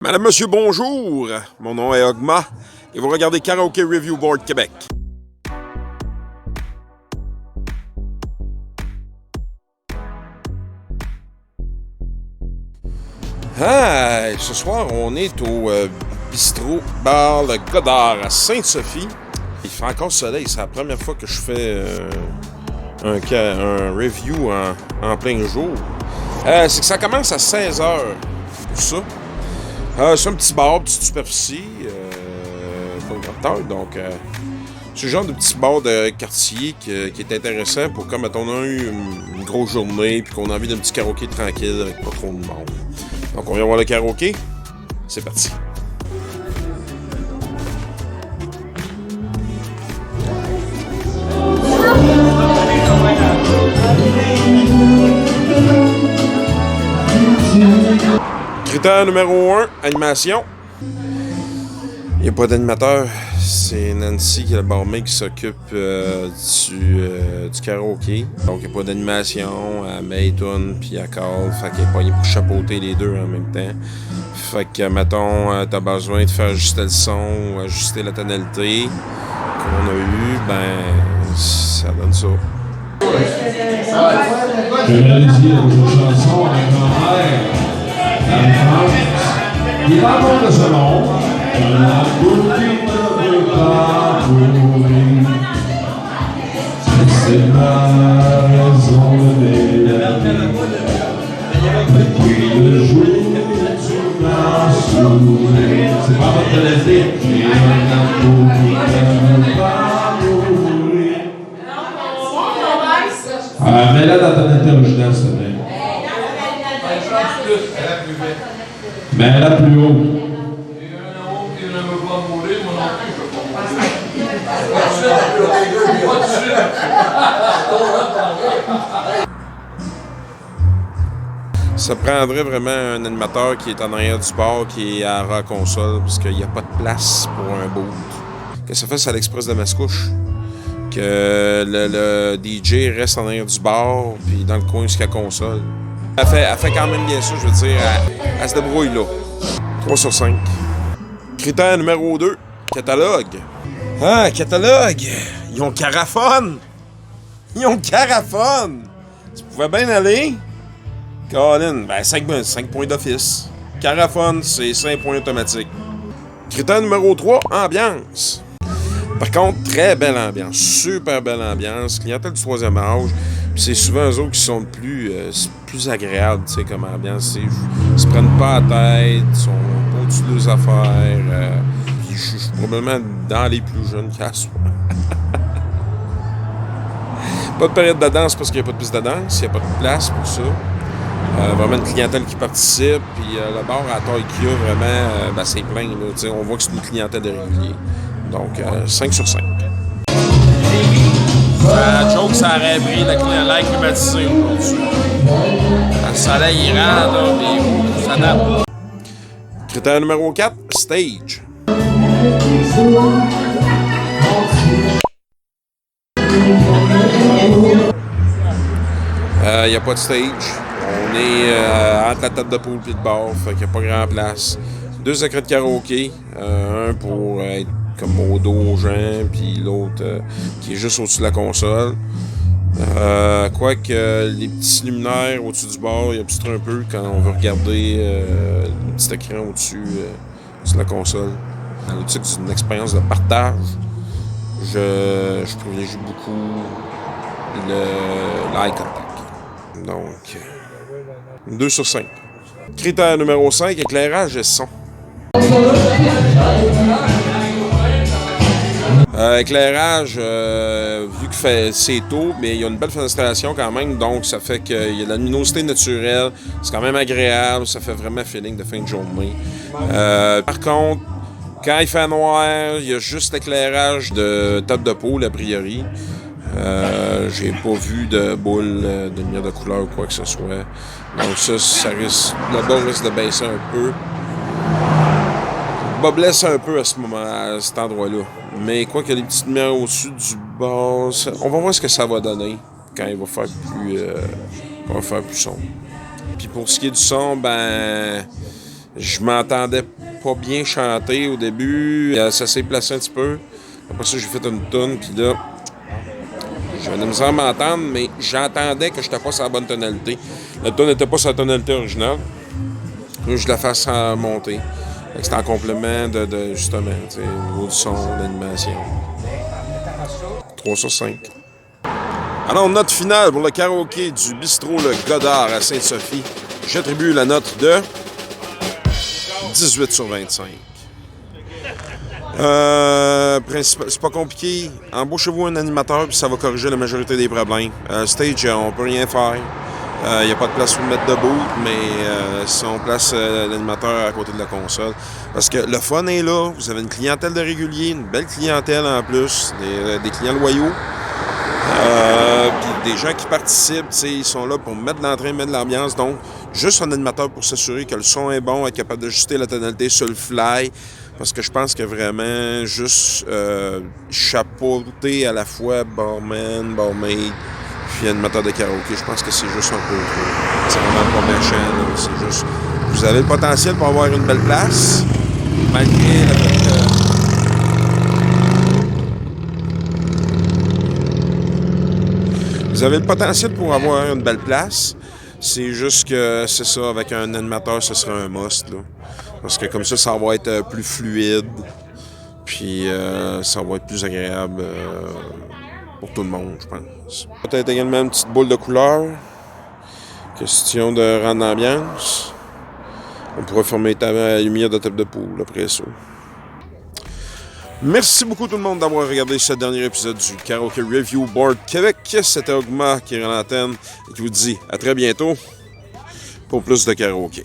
Madame, monsieur, bonjour. Mon nom est Ogma et vous regardez Karaoke Review Board Québec. Ah, ce soir, on est au bistrot bar Le Godard à Sainte-Sophie. Il fait encore soleil. C'est la première fois que je fais un review en plein jour. C'est que ça commence à 16h. Tout ça. C'est un petit bar, petite superficie. Donc, c'est le genre de petit bar de quartier qui est intéressant pour quand on a eu une grosse journée puis qu'on a envie d'un petit karaoké tranquille avec pas trop de monde. Donc, on vient voir le karaoké. C'est parti. Critère numéro 1, animation. Il n'y a pas d'animateur. C'est Nancy, qui est le barmaid, qui s'occupe du karaoké. Donc, il n'y a pas d'animation. Elle met les tunes, puis elle cale. Fait qu'il n'y a pas rien pour chapeauter les deux en même temps. Fait que, mettons, t'as besoin de faire ajuster le son ou ajuster la tonalité qu'on a eu, ben, ça donne ça. Je vais réaliser une chanson à ma grand-mère. Il est pas bon de ce monde. La boutique ne veut pas mourir. C'est la raison de la vie. Depuis le jour où tu m'as souri. C'est pas votre tonalité. J'ai un amour qui ne veut pas mourir. Ah, mets-la dans ta tonalité originale, s'il te plaît. Mais elle a plus haut. Ça prendrait vraiment un animateur qui est en arrière du bar, qui est à la console, parce qu'il n'y a pas de place pour un boot. Que ça fasse à l'Express de Mascouche. Que le DJ reste en arrière du bar, puis dans le coin jusqu'à la console. Elle fait quand même bien ça, je veux dire. Elle se débrouille là. 3 sur 5. Critère numéro 2, catalogue. Ah, catalogue! Ils ont caraphone! Ils ont caraphone! Tu pouvais bien aller? Colin, ben 5 points d'office. Caraphone, c'est 5 points automatiques. Critère numéro 3, ambiance. Par contre, très belle ambiance, super belle ambiance, clientèle du 3e âge, puis c'est souvent eux autres qui sont plus agréables, tu sais, comme ambiance, ils se prennent pas la tête, ils sont pas au-dessus de leurs affaires, puis je suis probablement dans les plus jeunes qui assoient. Pas de période de danse parce qu'il n'y a pas de piste de danse, il n'y a pas de place pour ça. Vraiment une clientèle qui participe, puis le bar à la taille qu'il y a, vraiment, ben, c'est plein, là, tu sais, on voit que c'est une clientèle de réguliers. Donc, 5 sur 5. Joke, ça aurait pris l'air climatisé aujourd'hui. Le soleil il rentre, là, puis ça date. Critère numéro 4, stage. Il n'y a pas de stage. On est entre la table de poule et le bar, fait qu'il n'y a pas grand place. 2 écrans de karaoké, un pour être comme au dos aux gens, puis l'autre qui est juste au-dessus de la console. Quoique les petits luminaires au-dessus du bar, il obstrue un peu quand on veut regarder le petit écran au-dessus de la console. Dans l'optique d'une expérience de partage, je privilégie beaucoup l'eye contact. Donc, 2 sur 5. Critère numéro 5, éclairage et son. Éclairage, vu que c'est tôt, mais il y a une belle fenestration quand même, donc ça fait qu'il y a de la luminosité naturelle, c'est quand même agréable, ça fait vraiment feeling de fin de journée. Par contre, quand il fait noir, il y a juste l'éclairage de table de poule a priori. J'ai pas vu de boule de lumière de couleur ou quoi que ce soit. Donc ça risque, le bas risque de baisser un peu. Le bas blesse un peu à cet endroit-là. Mais quoi qu'il y a des petites lumières au-dessus du bas, on va voir ce que ça va donner quand il va faire plus sombre. Puis pour ce qui est du son, ben Je m'entendais pas bien chanter au début. Ça s'est placé un petit peu. Après ça, j'ai fait une toune, puis là, j'avais de la misère à m'entendre, mais j'entendais que je n'étais pas sur la bonne tonalité. La toune n'était pas sur la tonalité originale. Là, je la fasse monter. C'est en complément de justement, au niveau du son, de l'animation. 3 sur 5. Alors, note finale pour le karaoké du bistrot Le Godard à Sainte-Sophie. J'attribue la note de 18 sur 25. C'est pas compliqué. Embauchez-vous un animateur puis ça va corriger la majorité des problèmes. Stage, on peut rien faire. Il n'y a pas de place pour le mettre debout, mais si on place l'animateur à côté de la console. Parce que le fun est là. Vous avez une clientèle de réguliers, une belle clientèle en plus, des clients loyaux. Puis des gens qui participent, ils sont là pour mettre de l'entrain, mettre de l'ambiance. Donc, juste un animateur pour s'assurer que le son est bon, être capable d'ajuster la tonalité sur le fly. Parce que je pense que vraiment, juste chapeauter à la fois barman, barmaid, puis animateur de karaoké, je pense que c'est juste un peu trop. C'est vraiment pas méchant, là. C'est juste... Vous avez le potentiel pour avoir une belle place, malgré la Vous avez le potentiel pour avoir une belle place. C'est juste que c'est ça, avec un animateur, ce serait un must, là. Parce que comme ça va être plus fluide. Puis ça va être plus agréable pour tout le monde, je pense. Peut-être également une petite boule de couleur. Question de rendre l'ambiance. On pourrait former la lumière de table de poule après ça. Merci beaucoup tout le monde d'avoir regardé ce dernier épisode du Karaoke Review Board Québec. C'était Ogma qui est à l'antenne et qui vous dit à très bientôt pour plus de karaoké.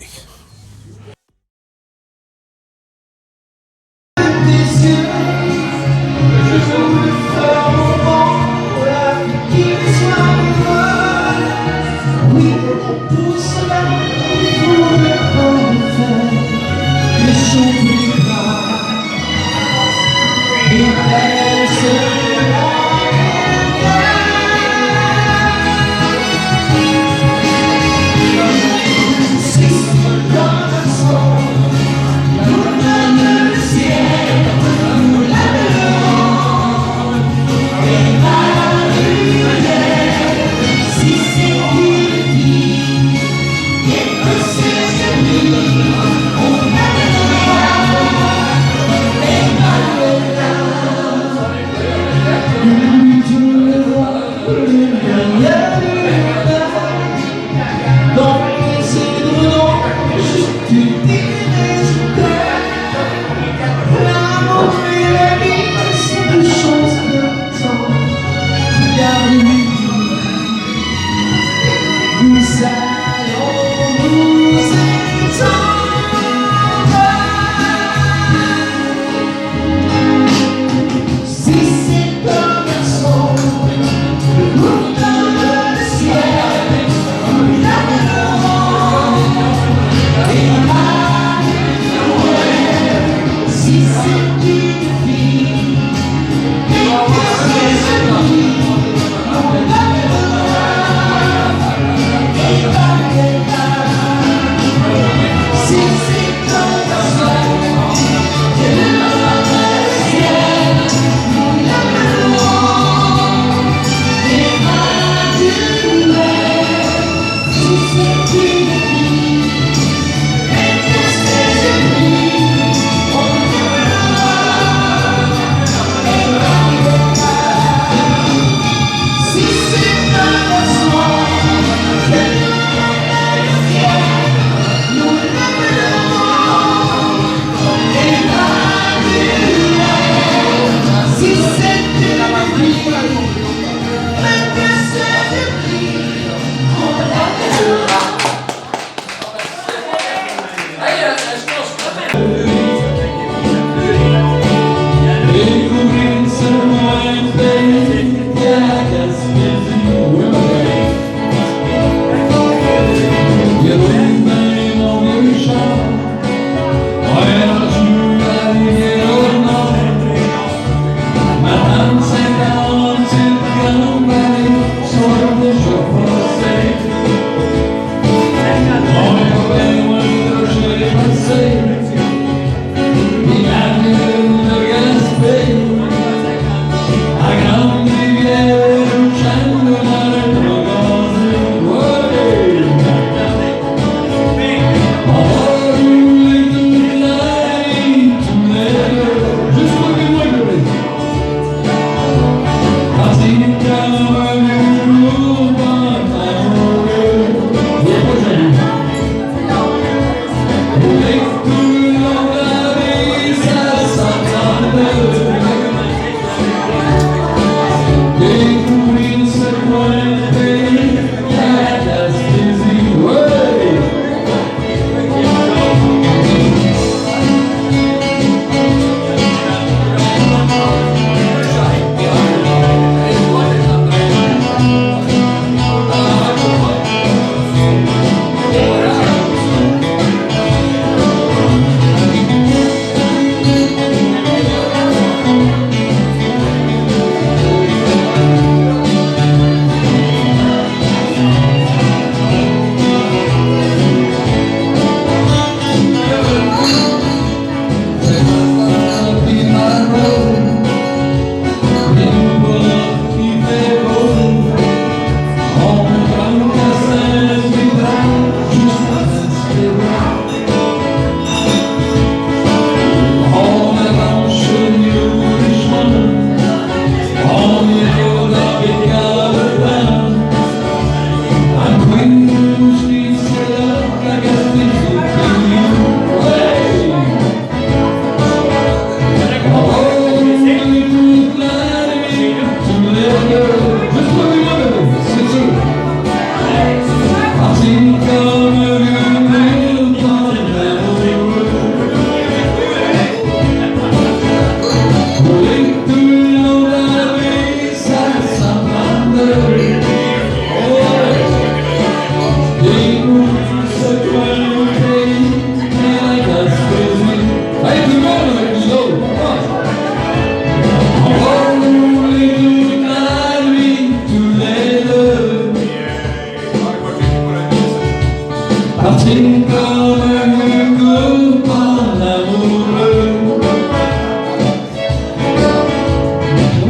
Patine comme un groupe en amoureux.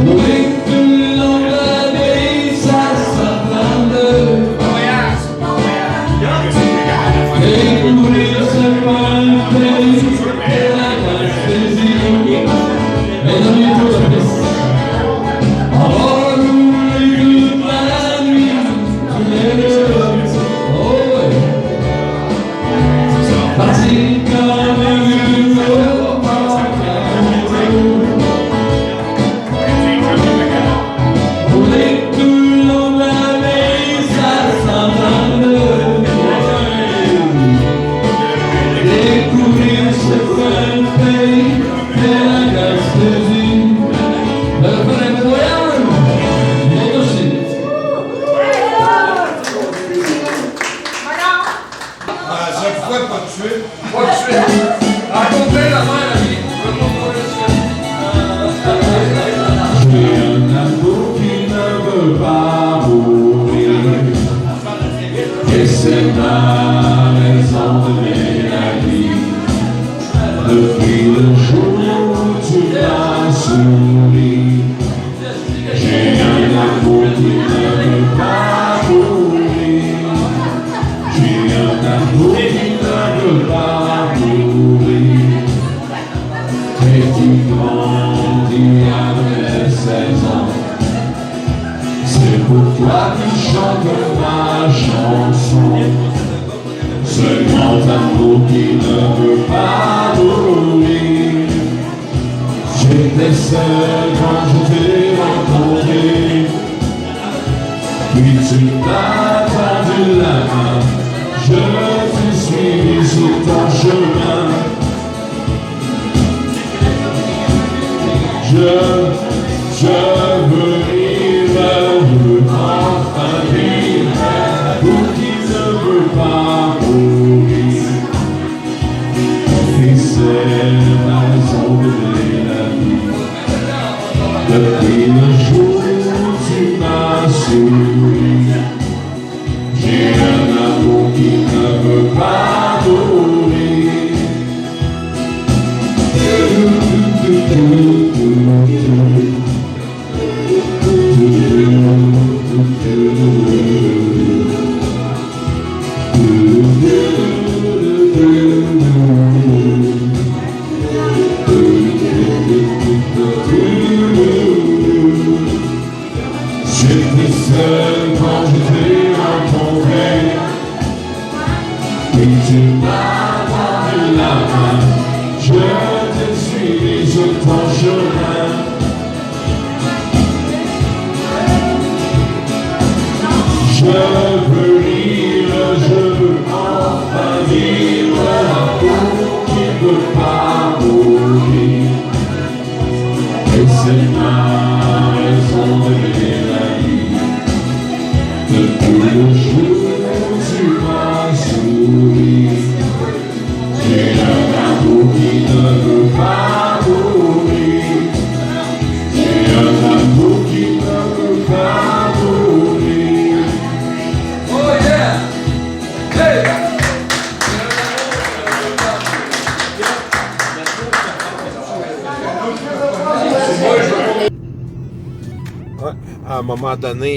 Oui, tout le long de la vie, ça s'apprend de. Et courir, c'est pas un pays, c'est la anesthésie. Et donnez-vous la piste. On va rouler toute la nuit, tous les deux. Oh ouais. Patine comme un groupe en amoureux. Rouler tout le long de la vie, ça s'entend de. Découvrir ce fun pays de la Gaspésie. Le vrai voyage, moi aussi. Ça pourrait pas de suite. Pas de suite. Racontez la mère à vie. J'ai un amour qui ne veut pas mourir. Et c'est ma raison de mener la vie. Depuis le jour où tu m'as souri. J'ai un amour qui ne veut pas mourir. J'ai un amour qui ne veut pas mourir. Et qui grandit avec 16 ans. C'est pourquoi tu chantes ma chanson. Ce grand amour qui ne veut pas mourir. J'étais seul quand je t'ai rencontré. Puis tu m'as tendu la main. Je t'ai suivi sur ton chemin. Je veux vivre, enfin vivre, pour qui ne veut pas mourir. Et c'est la raison de la vie. Depuis le jour où tu m'as souri, j'ai un amour qui ne veut pas mourir. J'étais seul quand je t'ai rencontré. Et tu m'as tendu la main. Je t'ai suivi sur ton chemin. Je veux vivre, je veux enfin vivre l'amour qui ne veut pas mourir. Et c'est ma raison de vivre la vie. Depuis le jour où tu m'as souri, j'ai un amour qui ne veut pas mourir. J'ai un amour qui ne veut pas mourir. Oh yeah! Hey! Ouais, à un moment donné,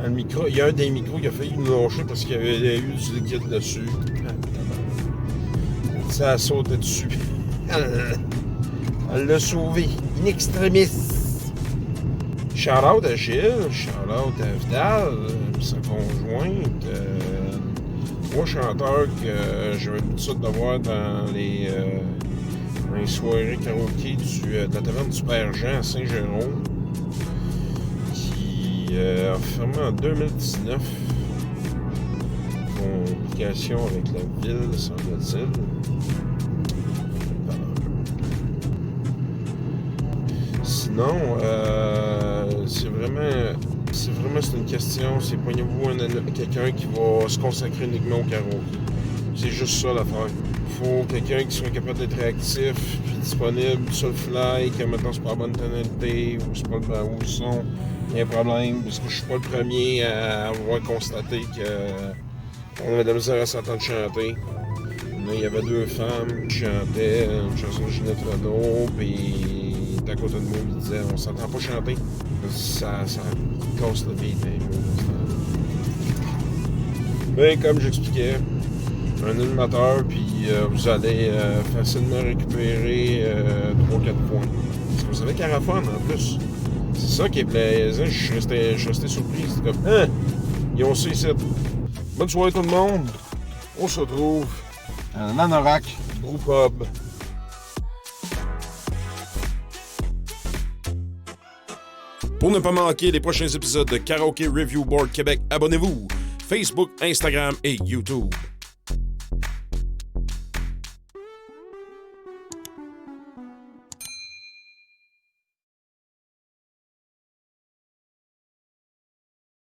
le micro, il y a un des micros qui a failli nous lâcher parce qu'il y avait eu du liquide dessus. Ça a sauté dessus. Elle l'a sauvé. In extremis. Shout-out à Gilles, shout-out à Vidal, sa conjointe. Moi, chanteur que j'avais l'habitude de voir dans les soirées karaoké de la taverne du Père Jean à Saint-Jérôme, qui a fermé en 2019. Complication avec la ville, semble-t-il. Sinon, c'est une question, c'est poignez-vous quelqu'un qui va se consacrer uniquement au karaoké. C'est juste ça l'affaire. Il faut quelqu'un qui soit capable d'être réactif, puis disponible sur le fly, que maintenant c'est pas la bonne tonalité, ou c'est pas le son, il y a un problème, parce que je suis pas le premier à avoir constaté que On avait de la misère à s'entendre chanter. Là, il y avait 2 femmes qui chantaient une chanson de Ginette Renaud, puis à côté de moi, il disait on s'entend pas chanter. Ça casse le beat. Mais comme j'expliquais, un animateur, puis vous allez facilement récupérer 3-4 points. Parce que vous savez Carafone en plus. C'est ça qui est plaisant. Je suis resté surpris. C'est comme, hein? Ils ont ça ici. Bonne soirée tout le monde. On se retrouve à Nanorak, Brewpub. Pour ne pas manquer les prochains épisodes de Karaoke Review Board Québec, abonnez-vous. Facebook, Instagram et YouTube.